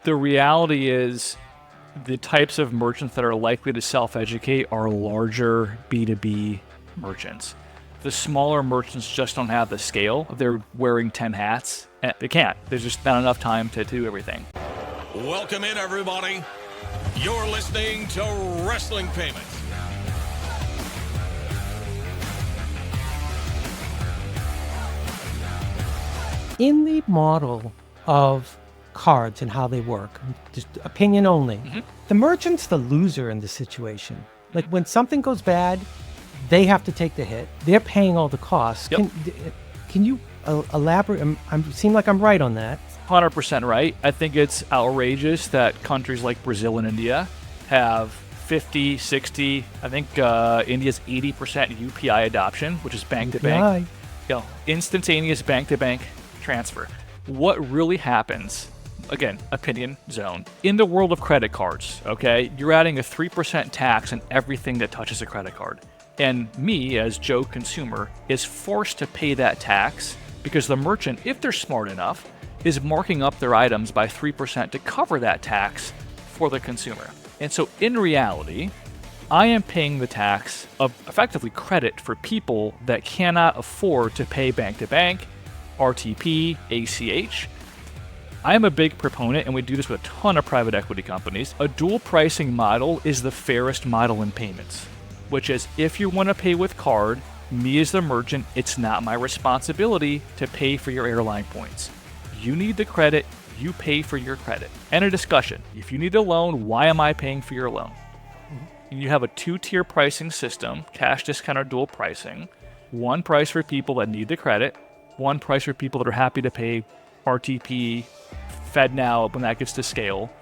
The reality is the types of merchants that are likely to self-educate are larger B2B merchants. The smaller merchants just don't have the scale. They're wearing 10 hats. And they can't. There's just not enough time to do everything. Welcome in, everybody. You're listening to Wrestling Payments. In the model of cards and how they work, just opinion only, the merchant's the loser in the situation. Like when something goes bad, they have to take the hit. They're paying all the costs. Yep. Can you elaborate? Seem like I'm right on that. 100% right. I think it's outrageous that countries like Brazil and India have 50, 60, I think India's 80% UPI adoption, which is bank-to-bank. Instantaneous bank-to-bank transfer. What really happens, again, opinion zone, in the world of credit cards, okay, you're adding a 3% tax on everything that touches a credit card. And me, as Joe consumer, is forced to pay that tax because the merchant, if they're smart enough, is marking up their items by 3% to cover that tax for the consumer. And so in reality, I am paying the tax of effectively credit for people that cannot afford to pay bank-to-bank, RTP, ACH. I am a big proponent, and we do this with a ton of private equity companies. A dual pricing model is the fairest model in payments, which is if you want to pay with card, me as the merchant, it's not my responsibility to pay for your airline points. You need the credit, you pay for your credit. And a discussion. If you need a loan, why am I paying for your loan? You have a two-tier pricing system, cash discount or dual pricing. One price for people that need the credit, one price for people that are happy to pay RTP, FedNow when that gets to scale,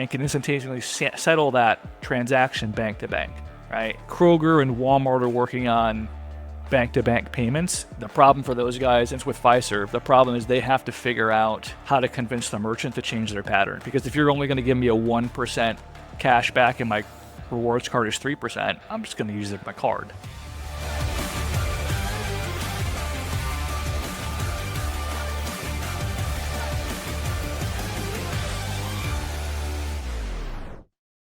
and can instantaneously settle that transaction bank to bank, right? Kroger and Walmart are working on bank-to-bank payments. The problem for those guys, and it's with Fiserv, the problem is they have to figure out how to convince the merchant to change their pattern. Because if you're only going to give me a 1% cash back and my rewards card is 3%, I'm just going to use my card.